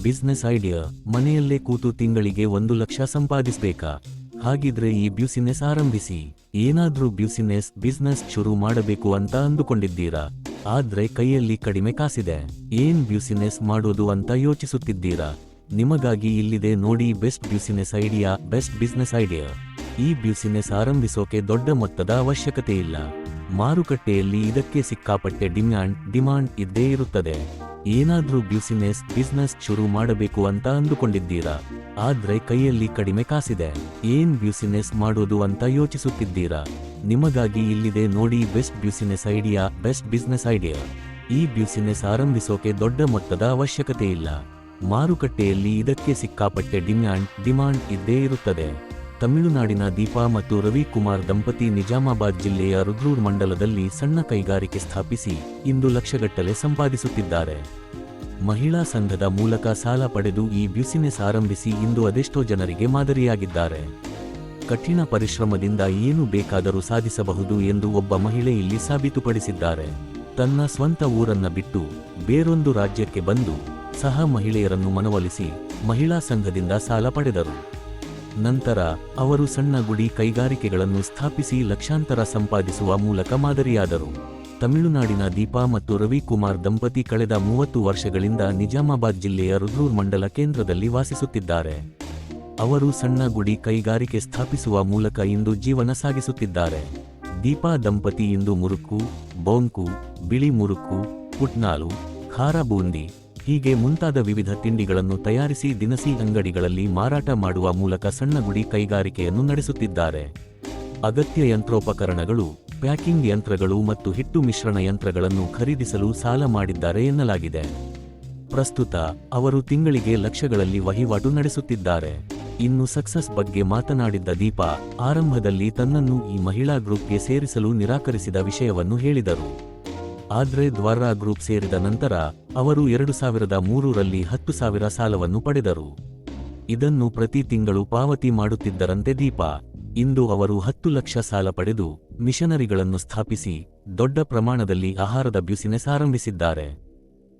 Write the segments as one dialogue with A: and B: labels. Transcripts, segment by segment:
A: Business idea. ಮನೆಯಲ್ಲೇ ಕೂತು ತಿಂಗಳಿಗೆ 1,00,000 ಸಂಪಾದಿಸಬೇಕಾ? ಹಾಗಿದ್ರೆ ಈ ಬ್ಯೂಸಿನೆಸ್ ಆರಂಭಿಸಿ. ಏನಾದ್ರೂ ಬಿಸ್ನೆಸ್ ಶುರು ಮಾಡಬೇಕು ಅಂತ ಅಂದುಕೊಂಡಿದ್ದೀರಾ? ಆದ್ರೆ ಕೈಯಲ್ಲಿ ಕಡಿಮೆ ಕಾಸಿದೆ. ಏನ್ ಬ್ಯೂಸಿನೆಸ್ ಮಾಡೋದು ಅಂತ ಯೋಚಿಸುತ್ತಿದ್ದೀರಾ? ನಿಮಗಾಗಿ ಇಲ್ಲಿದೆ ನೋಡಿ ಬೆಸ್ಟ್ ಬಿಸ್ನೆಸ್ ಐಡಿಯಾ. ಈ ಬ್ಯೂಸಿನೆಸ್ ಆರಂಭಿಸೋಕೆ ದೊಡ್ಡ ಮೊತ್ತದ ಅವಶ್ಯಕತೆ ಇಲ್ಲ. ಮಾರುಕಟ್ಟೆಯಲ್ಲಿ ಇದಕ್ಕೆ ಸಿಕ್ಕಾಪಟ್ಟೆ ಡಿಮಾಂಡ್ ಇದ್ದೇ ಇರುತ್ತದೆ. ಏನಾದ್ರೂ ಬಿಸ್ನೆಸ್ ಶುರು ಮಾಡಬೇಕು ಅಂತ ಅಂದುಕೊಂಡಿದ್ದೀರಾ? ಆದ್ರೆ ಕೈಯಲ್ಲಿ ಕಡಿಮೆ ಕಾಸಿದೆ. ಏನ್ ಬ್ಯೂಸಿನೆಸ್ ಮಾಡೋದು ಅಂತ ಯೋಚಿಸುತ್ತಿದ್ದೀರಾ? ನಿಮಗಾಗಿ ಇಲ್ಲಿದೆ ನೋಡಿ ಬೆಸ್ಟ್ ಬಿಸ್ನೆಸ್ ಐಡಿಯಾ. ಈ ಬ್ಯೂಸಿನೆಸ್ ಆರಂಭಿಸೋಕೆ ದೊಡ್ಡ ಮೊತ್ತದ ಅವಶ್ಯಕತೆ ಇಲ್ಲ. ಮಾರುಕಟ್ಟೆಯಲ್ಲಿ ಇದಕ್ಕೆ ಸಿಕ್ಕಾಪಟ್ಟೆ ಡಿಮಾಂಡ್ ಇದ್ದೇ ಇರುತ್ತದೆ. ತಮಿಳುನಾಡಿನ ದೀಪಾ ಮತ್ತು ರವಿಕುಮಾರ್ ದಂಪತಿ ನಿಜಾಮಾಬಾದ್ ಜಿಲ್ಲೆಯ ರುದ್ರೂರ್ ಮಂಡಲದಲ್ಲಿ ಸಣ್ಣ ಕೈಗಾರಿಕೆ ಸ್ಥಾಪಿಸಿ ಇಂದು ಲಕ್ಷಗಟ್ಟಲೆ ಸಂಪಾದಿಸುತ್ತಿದ್ದಾರೆ. ಮಹಿಳಾ ಸಂಘದ ಮೂಲಕ ಸಾಲ ಪಡೆದು ಈ ಬ್ಯೂಸಿನೆಸ್ ಆರಂಭಿಸಿ ಇಂದು ಅದೆಷ್ಟೋ ಜನರಿಗೆ ಮಾದರಿಯಾಗಿದ್ದಾರೆ. ಕಠಿಣ ಪರಿಶ್ರಮದಿಂದ ಏನು ಬೇಕಾದರೂ ಸಾಧಿಸಬಹುದು ಎಂದು ಒಬ್ಬ ಮಹಿಳೆ ಇಲ್ಲಿ ಸಾಬೀತುಪಡಿಸಿದ್ದಾರೆ. ತನ್ನ ಸ್ವಂತ ಊರನ್ನ ಬಿಟ್ಟು ಬೇರೊಂದು ರಾಜ್ಯಕ್ಕೆ ಬಂದು ಸಹ ಮಹಿಳೆಯರನ್ನು ಮನವೊಲಿಸಿ ಮಹಿಳಾ ಸಂಘದಿಂದ ಸಾಲ ಪಡೆದರು. ನಂತರ ಅವರು ಸಣ್ಣ ಗುಡಿ ಕೈಗಾರಿಕೆಗಳನ್ನು ಸ್ಥಾಪಿಸಿ ಲಕ್ಷಾಂತರ ಸಂಪಾದಿಸುವ ಮೂಲಕ ಮಾದರಿಯಾದರು. ತಮಿಳುನಾಡಿನ ದೀಪಾ ಮತ್ತು ರವಿಕುಮಾರ್ ದಂಪತಿ ಕಳೆದ 30 ವರ್ಷಗಳಿಂದ ನಿಜಾಮಾಬಾದ್ ಜಿಲ್ಲೆಯ ರುದ್ರೂರ್ ಮಂಡಲ ಕೇಂದ್ರದಲ್ಲಿ ವಾಸಿಸುತ್ತಿದ್ದಾರೆ. ಅವರು ಸಣ್ಣ ಗುಡಿ ಕೈಗಾರಿಕೆ ಸ್ಥಾಪಿಸುವ ಮೂಲಕ ಇಂದು ಜೀವನ ಸಾಗಿಸುತ್ತಿದ್ದಾರೆ. ದೀಪಾ ದಂಪತಿ ಇಂದು ಮುರುಕು, ಬೊಂಕು, ಬಿಳಿ ಮುರುಕು, ಪುಟ್ನಾಲು, ಖಾರ ಬೂಂದಿ ಹೀಗೆ ಮುಂತಾದ ವಿವಿಧ ತಿಂಡಿಗಳನ್ನು ತಯಾರಿಸಿ ದಿನಸಿ ಅಂಗಡಿಗಳಲ್ಲಿ ಮಾರಾಟ ಮಾಡುವ ಮೂಲಕ ಸಣ್ಣ ಗುಡಿ ಕೈಗಾರಿಕೆಯನ್ನು ನಡೆಸುತ್ತಿದ್ದಾರೆ. ಅಗತ್ಯ ಯಂತ್ರೋಪಕರಣಗಳು, ಪ್ಯಾಕಿಂಗ್ ಯಂತ್ರಗಳು ಮತ್ತು ಹಿಟ್ಟು ಮಿಶ್ರಣ ಯಂತ್ರಗಳನ್ನು ಖರೀದಿಸಲು ಸಾಲ ಮಾಡಿದ್ದಾರೆ ಎನ್ನಲಾಗಿದೆ. ಪ್ರಸ್ತುತ ಅವರು ತಿಂಗಳಿಗೆ ಲಕ್ಷಗಳಲ್ಲಿ ವಹಿವಾಟು ನಡೆಸುತ್ತಿದ್ದಾರೆ. ಇನ್ನು ಸಕ್ಸಸ್ ಬಗ್ಗೆ ಮಾತನಾಡಿದ್ದ ದೀಪಾ, ಆರಂಭದಲ್ಲಿ ತನ್ನನ್ನು ಈ ಮಹಿಳಾ ಗ್ರೂಪ್ಗೆ ಸೇರಿಸಲು ನಿರಾಕರಿಸಿದ ವಿಷಯವನ್ನು ಹೇಳಿದರು. ಆದ್ರೆ ದ್ವಾರಾ ಗ್ರೂಪ್ ಸೇರಿದ ನಂತರ ಅವರು 2003ರಲ್ಲಿ 10,000 ಸಾಲವನ್ನು ಪಡೆದರು. ಇದನ್ನು ಪ್ರತಿ ತಿಂಗಳು ಪಾವತಿ ಮಾಡುತ್ತಿದ್ದರಂತೆ ದೀಪಾ. ಇಂದು ಅವರು 10 ಲಕ್ಷ ಸಾಲ ಪಡೆದು ಮಿಷನರಿಗಳನ್ನು ಸ್ಥಾಪಿಸಿ ದೊಡ್ಡ ಪ್ರಮಾಣದಲ್ಲಿ ಆಹಾರದ ಬ್ಯೂಸಿನೆಸ್ ಆರಂಭಿಸಿದ್ದಾರೆ.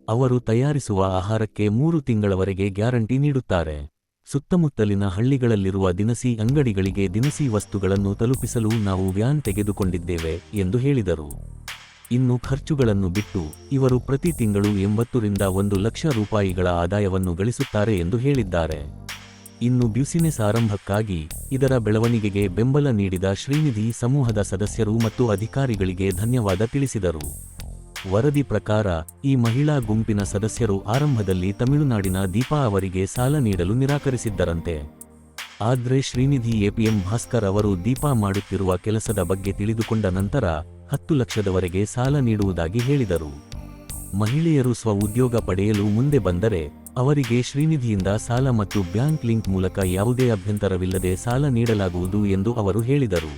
A: ಅವರು ತಯಾರಿಸುವ ಆಹಾರಕ್ಕೆ 3 ತಿಂಗಳವರೆಗೆ ಗ್ಯಾರಂಟಿ ನೀಡುತ್ತಾರೆ. ಸುತ್ತಮುತ್ತಲಿನ ಹಳ್ಳಿಗಳಲ್ಲಿರುವ ದಿನಸಿ ಅಂಗಡಿಗಳಿಗೆ ದಿನಸಿ ವಸ್ತುಗಳನ್ನು ತಲುಪಿಸಲು ನಾವು ವ್ಯಾನ್ ತೆಗೆದುಕೊಂಡಿದ್ದೇವೆ ಎಂದು ಹೇಳಿದರು. ಇನ್ನು ಖರ್ಚುಗಳನ್ನು ಬಿಟ್ಟು ಇವರು ಪ್ರತಿ ತಿಂಗಳು 80ರಿಂದ 1 ಲಕ್ಷ ರೂಪಾಯಿಗಳ ಆದಾಯವನ್ನು ಗಳಿಸುತ್ತಾರೆ ಎಂದು ಹೇಳಿದ್ದಾರೆ. ಇನ್ನು ಬ್ಯೂಸಿನೆಸ್ ಆರಂಭಕ್ಕಾಗಿ ಇದರ ಬೆಳವಣಿಗೆಗೆ ಬೆಂಬಲ ನೀಡಿದ ಶ್ರೀನಿಧಿ ಸಮೂಹದ ಸದಸ್ಯರು ಮತ್ತು ಅಧಿಕಾರಿಗಳಿಗೆ ಧನ್ಯವಾದ ತಿಳಿಸಿದರು. ವರದಿ ಪ್ರಕಾರ ಈ ಮಹಿಳಾ ಗುಂಪಿನ ಸದಸ್ಯರು ಆರಂಭದಲ್ಲಿ ತಮಿಳುನಾಡಿನ ದೀಪಾ ಅವರಿಗೆ ಸಾಲ ನೀಡಲು ನಿರಾಕರಿಸಿದ್ದರಂತೆ. ಆದ್ರೆ ಶ್ರೀನಿಧಿ ಎಪಿಎಂ ಭಾಸ್ಕರ್ ಅವರು ದೀಪಾ ಮಾಡುತ್ತಿರುವ ಕೆಲಸದ ಬಗ್ಗೆ ತಿಳಿದುಕೊಂಡ ನಂತರ 10 ಲಕ್ಷದವರೆಗೆ ಸಾಲ ನೀಡುವುದಾಗಿ ಹೇಳಿದರು. ಮಹಿಳೆಯರು ಸ್ವ-ಉದ್ಯೋಗ ಪಡೆಯಲು ಮುಂದೆ ಬಂದರೆ ಅವರಿಗೆ ಶ್ರೀನಿಧಿಯಿಂದ ಸಾಲ ಮತ್ತು ಬ್ಯಾಂಕ್ ಲಿಂಕ್ ಮೂಲಕ ಯಾವುದೇ ಅಭ್ಯಂತರವಿಲ್ಲದೆ ಸಾಲ ನೀಡಲಾಗುವುದು ಎಂದು ಅವರು ಹೇಳಿದರು.